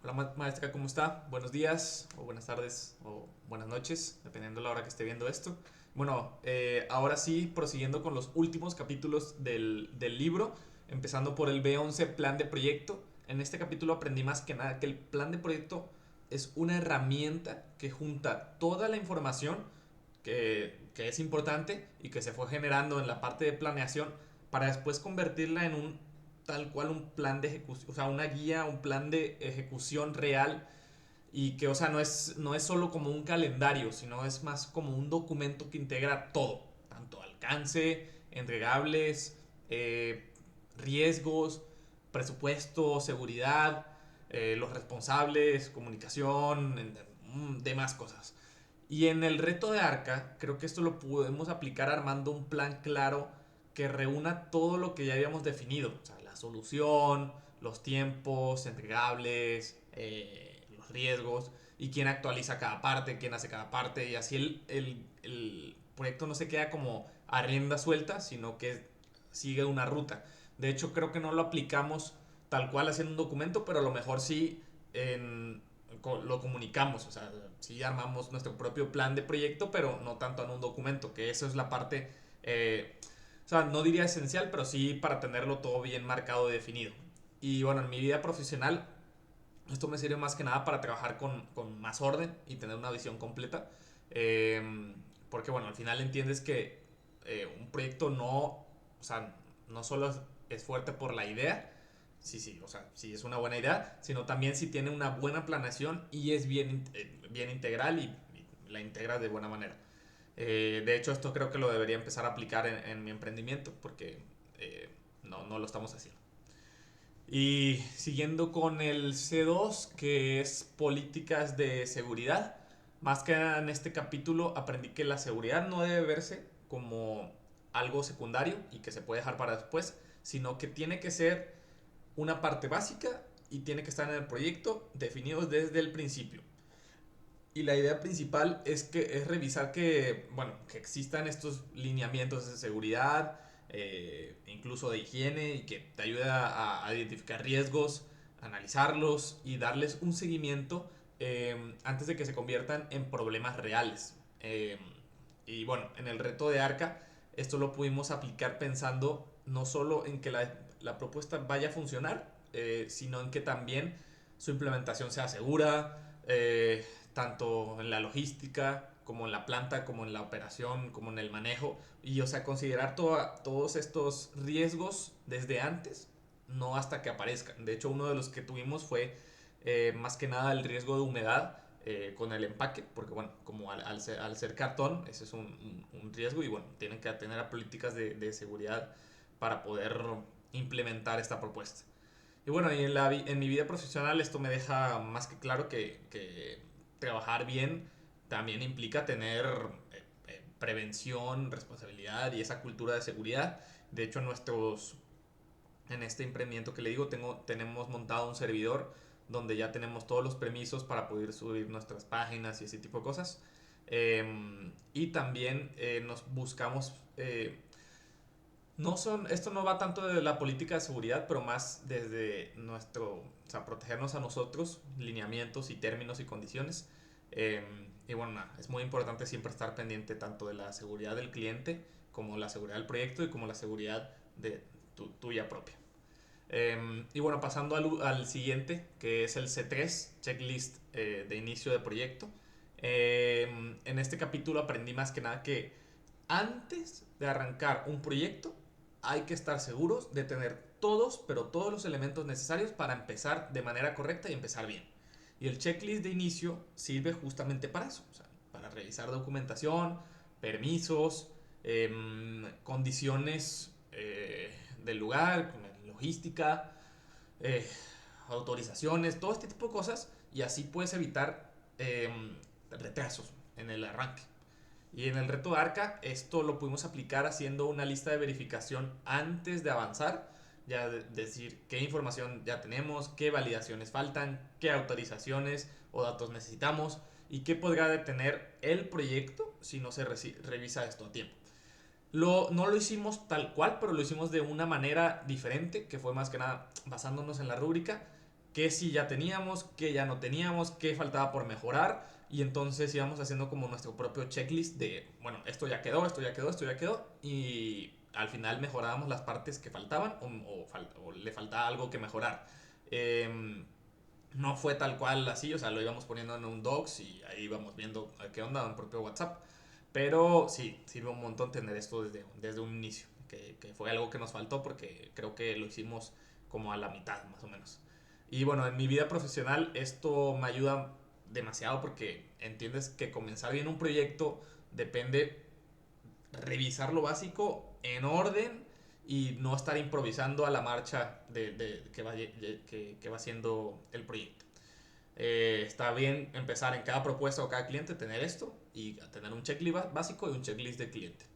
Hola maestra, ¿cómo está? Buenos días o buenas tardes o buenas noches, dependiendo de la hora que esté viendo esto. Bueno, ahora sí, prosiguiendo con los últimos capítulos del libro, empezando por el B11, plan de proyecto. En este capítulo aprendí más que nada que el plan de proyecto es una herramienta que junta toda la información que es importante y que se fue generando en la parte de planeación para después convertirla en un tal cual un plan de ejecución, o sea, una guía, un plan de ejecución real y que, o sea, no es solo como un calendario, sino es más como un documento que integra todo, tanto alcance, entregables, riesgos, presupuesto, seguridad, los responsables, comunicación, demás cosas. Y en el reto de Arca, creo que esto lo podemos aplicar armando un plan claro que reúna todo lo que ya habíamos definido. O sea, la solución, los tiempos, entregables, los riesgos y quién actualiza cada parte, quién hace cada parte. Y así el proyecto no se queda como a rienda suelta, sino que sigue una ruta. De hecho, creo que no lo aplicamos tal cual haciendo un documento, pero a lo mejor sí en, lo comunicamos, o sea, sí armamos nuestro propio plan de proyecto, pero no tanto en un documento, que eso es la parte, o sea, no diría esencial, pero sí para tenerlo todo bien marcado y definido. Y bueno, en mi vida profesional, esto me sirve más que nada para trabajar con más orden y tener una visión completa. Porque bueno, al final entiendes que un proyecto no, o sea, no solo es fuerte por la idea, sí, sí, o sea, sí es una buena idea, sino también si tiene una buena planeación y es bien integral y la integra de buena manera. De hecho, esto creo que lo debería empezar a aplicar en mi emprendimiento porque no lo estamos haciendo. Y siguiendo con el C2, que es políticas de seguridad, más que nada en este capítulo aprendí que la seguridad no debe verse como algo secundario y que se puede dejar para después, sino que tiene que ser una parte básica y tiene que estar en el proyecto definido desde el principio. Y la idea principal es revisar que existan estos lineamientos de seguridad, incluso de higiene, y que te ayude a identificar riesgos, analizarlos y darles un seguimiento antes de que se conviertan en problemas reales. Y bueno, en el reto de Arca, esto lo pudimos aplicar pensando no solo en que la propuesta vaya a funcionar, sino en que también su implementación sea segura, tanto en la logística, como en la planta, como en la operación, como en el manejo. Y, o sea, considerar todos estos riesgos desde antes, no hasta que aparezcan. De hecho, uno de los que tuvimos fue más que nada el riesgo de humedad con el empaque, porque, bueno, como al ser cartón, ese es un riesgo y, bueno, tienen que tener políticas de seguridad para poder implementar esta propuesta. Y bueno, en mi vida profesional esto me deja más que claro que trabajar bien también implica tener prevención, responsabilidad y esa cultura de seguridad. De hecho, en este emprendimiento que le digo, tenemos montado un servidor donde ya tenemos todos los permisos para poder subir nuestras páginas y ese tipo de cosas. Y también nos buscamos esto no va tanto de la política de seguridad, pero más desde o sea, protegernos a nosotros, lineamientos y términos y condiciones. Eh, y bueno, nada, es muy importante siempre estar pendiente tanto de la seguridad del cliente, como la seguridad del proyecto y como la seguridad de tuya propia. Y bueno, pasando al siguiente, que es el C3, checklist de inicio de proyecto. En este capítulo aprendí más que nada que antes de arrancar un proyecto hay que estar seguros de tener todos, pero todos los elementos necesarios para empezar de manera correcta y empezar bien. Y el checklist de inicio sirve justamente para eso, o sea, para revisar documentación, permisos, condiciones del lugar, logística, eh, autorizaciones, todo este tipo de cosas y así puedes evitar retrasos en el arranque. Y en el reto de Arca, esto lo pudimos aplicar haciendo una lista de verificación antes de avanzar. Ya decir qué información ya tenemos, qué validaciones faltan, qué autorizaciones o datos necesitamos y qué podría detener el proyecto si no se revisa esto a tiempo. No lo hicimos tal cual, pero lo hicimos de una manera diferente, que fue más que nada basándonos en la rúbrica, qué sí ya teníamos, qué ya no teníamos, qué faltaba por mejorar. Y entonces íbamos haciendo como nuestro propio checklist de, bueno, esto ya quedó, esto ya quedó, esto ya quedó. Y al final mejorábamos las partes que faltaban o le faltaba algo que mejorar. Eh, no fue tal cual así, o sea, lo íbamos poniendo en un docs y ahí íbamos viendo qué onda en propio WhatsApp. Pero sí, sirve un montón tener esto desde un inicio, que fue algo que nos faltó porque creo que lo hicimos como a la mitad más o menos. Y bueno, en mi vida profesional esto me ayuda demasiado porque entiendes que comenzar bien un proyecto depende revisar lo básico en orden y no estar improvisando a la marcha que va siendo el proyecto. Está bien empezar en cada propuesta o cada cliente tener esto y tener un checklist básico y un checklist de cliente.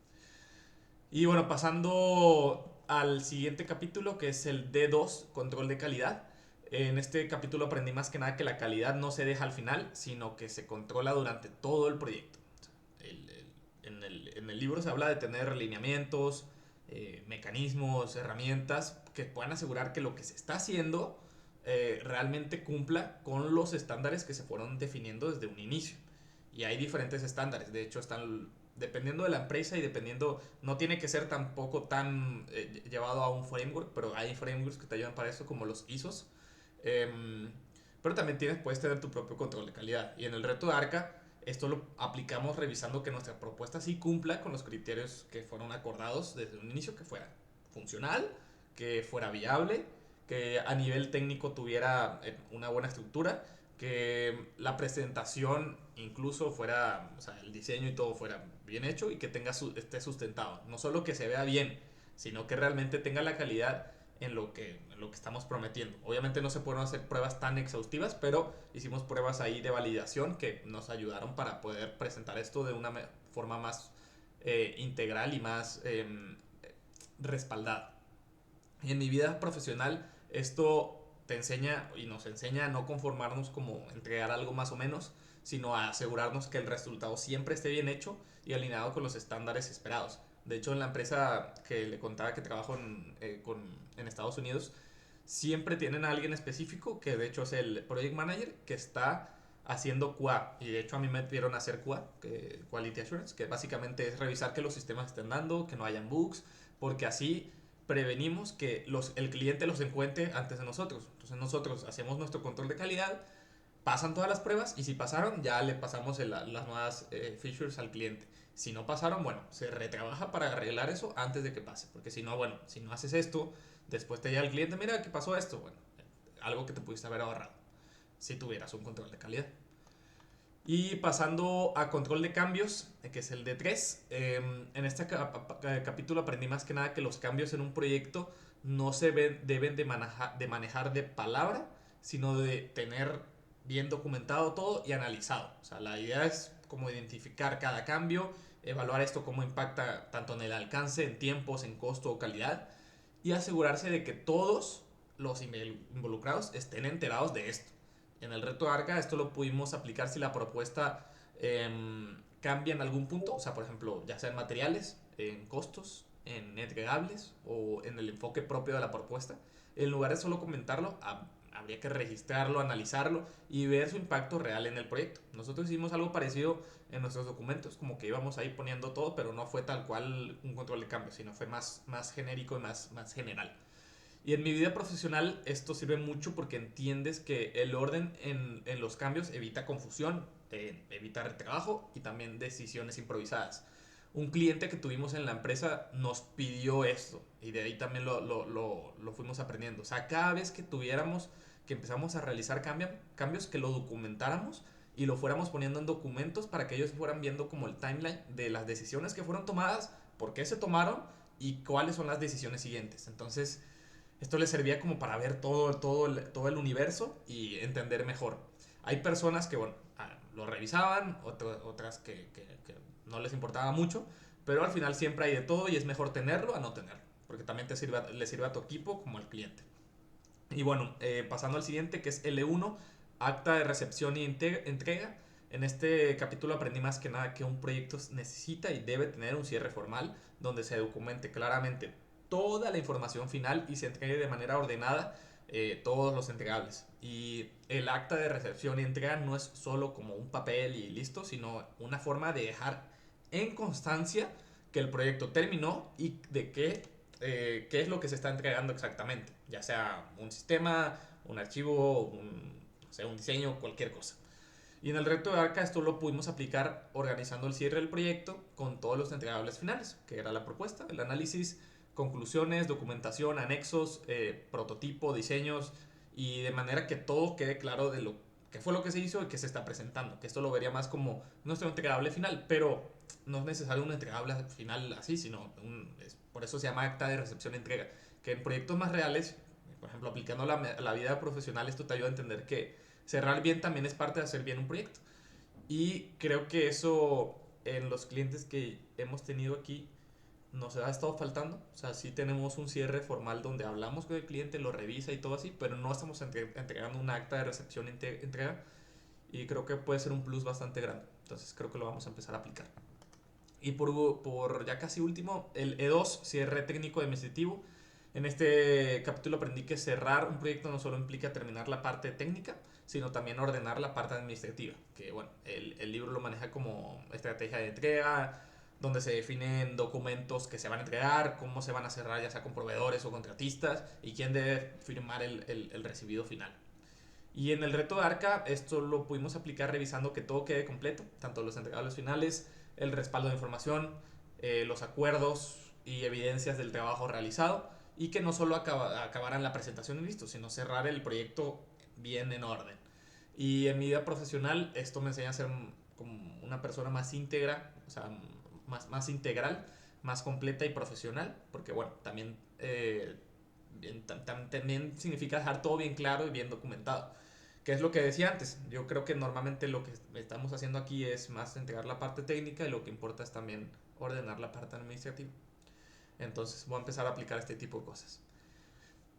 Y bueno, pasando al siguiente capítulo que es el D2, control de calidad. En este capítulo aprendí más que nada que la calidad no se deja al final, sino que se controla durante todo el proyecto. En el libro se habla de tener lineamientos, mecanismos, herramientas que puedan asegurar que lo que se está haciendo realmente cumpla con los estándares que se fueron definiendo desde un inicio. Y hay diferentes estándares, de hecho están dependiendo de la empresa y dependiendo, no tiene que ser tampoco tan llevado a un framework, pero hay frameworks que te ayudan para eso como los ISOs. Pero también puedes tener tu propio control de calidad. Y en el reto de ARCA, esto lo aplicamos revisando que nuestra propuesta sí cumpla con los criterios que fueron acordados desde un inicio, que fuera funcional, que fuera viable, que a nivel técnico tuviera una buena estructura, que la presentación incluso fuera, o sea, el diseño y todo fuera bien hecho y que esté sustentado. No solo que se vea bien, sino que realmente tenga la calidad en lo que estamos prometiendo. Obviamente no se pueden hacer pruebas tan exhaustivas, pero hicimos pruebas ahí de validación que nos ayudaron para poder presentar esto de una forma más integral y más respaldada. Y en mi vida profesional esto te enseña y nos enseña a no conformarnos como entregar algo más o menos, sino a asegurarnos que el resultado siempre esté bien hecho y alineado con los estándares esperados. De hecho, en la empresa que le contaba que trabajo en Estados Unidos, siempre tienen a alguien específico, que de hecho es el Project Manager, que está haciendo QA. Y de hecho a mí me pidieron hacer QA, Quality Assurance, que básicamente es revisar que los sistemas estén dando, que no hayan bugs, porque así prevenimos que el cliente los encuentre antes de nosotros. Entonces nosotros hacemos nuestro control de calidad, pasan todas las pruebas y si pasaron ya le pasamos las nuevas features al cliente. Si no pasaron, bueno, se retrabaja para arreglar eso antes de que pase. Porque si no, bueno, si no haces esto, después te llega el cliente, mira, ¿qué pasó esto? Bueno, algo que te pudiste haber ahorrado si tuvieras un control de calidad. Y pasando a control de cambios, que es el D3, en este capítulo aprendí más que nada que los cambios en un proyecto no deben de manejar de palabra, sino de tener bien documentado todo y analizado. O sea, la idea es como identificar cada cambio, evaluar esto cómo impacta tanto en el alcance, en tiempos, en costo o calidad, y asegurarse de que todos los involucrados estén enterados de esto. En el reto ARCA esto lo pudimos aplicar si la propuesta cambia en algún punto, o sea, por ejemplo, ya sea en materiales, en costos, en entregables o en el enfoque propio de la propuesta. En lugar de solo comentarlo, habría que registrarlo, analizarlo y ver su impacto real en el proyecto. Nosotros hicimos algo parecido en nuestros documentos, como que íbamos ahí poniendo todo, pero no fue tal cual un control de cambio, sino fue más genérico y más general. Y en mi vida profesional esto sirve mucho porque entiendes que el orden en los cambios evita confusión, evita retrabajo y también decisiones improvisadas. Un cliente que tuvimos en la empresa nos pidió esto y de ahí también lo fuimos aprendiendo. O sea, cada vez que empezamos a realizar cambios, que lo documentáramos y lo fuéramos poniendo en documentos para que ellos fueran viendo como el timeline de las decisiones que fueron tomadas, por qué se tomaron y cuáles son las decisiones siguientes. Entonces, esto les servía como para ver todo el universo y entender mejor. Hay personas que, bueno, lo revisaban, otras que no les importaba mucho, pero al final siempre hay de todo y es mejor tenerlo a no tenerlo, porque también le sirve a tu equipo como al cliente. Y bueno, pasando al siguiente, que es L1, acta de recepción y entrega. En este capítulo aprendí más que nada que un proyecto necesita y debe tener un cierre formal, donde se documente claramente toda la información final y se entregue de manera ordenada todos los entregables. Y el acta de recepción y entrega no es solo como un papel y listo, sino una forma de dejar en constancia que el proyecto terminó y de qué es lo que se está entregando exactamente, ya sea un sistema, un archivo, no sé, un diseño, cualquier cosa. Y en el reto de Arca esto lo pudimos aplicar organizando el cierre del proyecto con todos los entregables finales, que era la propuesta, el análisis, conclusiones, documentación, anexos, prototipo, diseños, y de manera que todo quede claro de lo que fue lo que se hizo y que se está presentando. Que esto lo vería más como nuestro entregable final, pero no es necesario un entregable final así, sino por eso se llama acta de recepción y entrega. Que en proyectos más reales, por ejemplo, aplicando la vida profesional, esto te ayuda a entender que cerrar bien también es parte de hacer bien un proyecto. Y creo que eso en los clientes que hemos tenido aquí nos ha estado faltando. O sea, sí tenemos un cierre formal donde hablamos con el cliente, lo revisa y todo así, pero no estamos entregando un acta de recepción y entrega. Y creo que puede ser un plus bastante grande. Entonces creo que lo vamos a empezar a aplicar. Y por ya casi último, el E2, cierre técnico administrativo. En este capítulo aprendí que cerrar un proyecto no solo implica terminar la parte técnica, sino también ordenar la parte administrativa. Que bueno, el libro lo maneja como estrategia de entrega, donde se definen documentos que se van a entregar, cómo se van a cerrar, ya sea con proveedores o contratistas, y quién debe firmar el recibido final. Y en el reto de Arca, esto lo pudimos aplicar revisando que todo quede completo, tanto los entregables finales, el respaldo de información, los acuerdos y evidencias del trabajo realizado, y que no solo acabaran la presentación y listo, sino cerrar el proyecto bien en orden. Y en mi vida profesional, esto me enseña a ser como una persona más íntegra, o sea, más integral, más completa y profesional, porque bueno, también significa dejar todo bien claro y bien documentado. Que es lo que decía antes. Yo creo que normalmente lo que estamos haciendo aquí es más entregar la parte técnica y lo que importa es también ordenar la parte administrativa. Entonces voy a empezar a aplicar este tipo de cosas.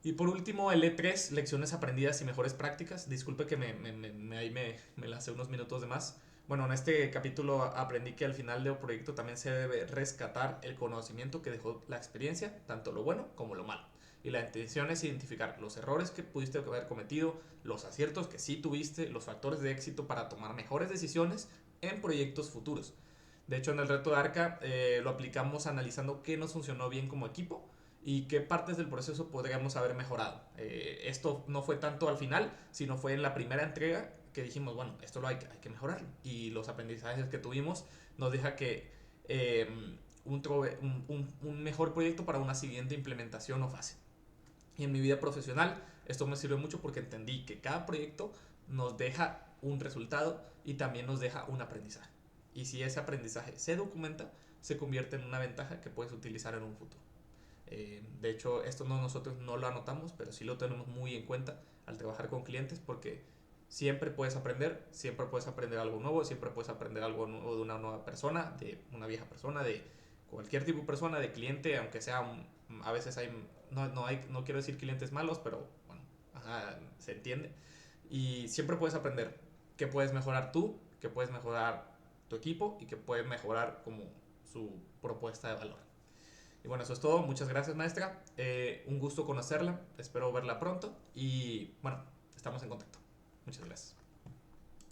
Y por último, el E3, lecciones aprendidas y mejores prácticas. Disculpe que ahí me lancé unos minutos de más. Bueno, en este capítulo aprendí que al final del proyecto también se debe rescatar el conocimiento que dejó la experiencia, tanto lo bueno como lo malo. Y la intención es identificar los errores que pudiste haber cometido, los aciertos que sí tuviste, los factores de éxito para tomar mejores decisiones en proyectos futuros. De hecho, en el reto de Arca lo aplicamos analizando qué nos funcionó bien como equipo y qué partes del proceso podríamos haber mejorado. Esto no fue tanto al final, sino fue en la primera entrega que dijimos, bueno, esto hay que mejorarlo. Y los aprendizajes que tuvimos nos deja que un mejor proyecto para una siguiente implementación o fase. Y en mi vida profesional esto me sirve mucho porque entendí que cada proyecto nos deja un resultado y también nos deja un aprendizaje. Y si ese aprendizaje se documenta, se convierte en una ventaja que puedes utilizar en un futuro. De hecho, esto nosotros no lo anotamos, pero sí lo tenemos muy en cuenta al trabajar con clientes porque siempre puedes aprender algo nuevo, siempre puedes aprender algo nuevo de una nueva persona, de una vieja persona, de cualquier tipo de persona, de cliente, aunque sea a veces no quiero decir clientes malos, pero bueno, se entiende. Y siempre puedes aprender qué puedes mejorar tú, qué puedes mejorar tu equipo y qué puedes mejorar como su propuesta de valor. Y bueno, eso es todo. Muchas gracias, maestra. Un gusto conocerla. Espero verla pronto. Y bueno, estamos en contacto. Muchas gracias.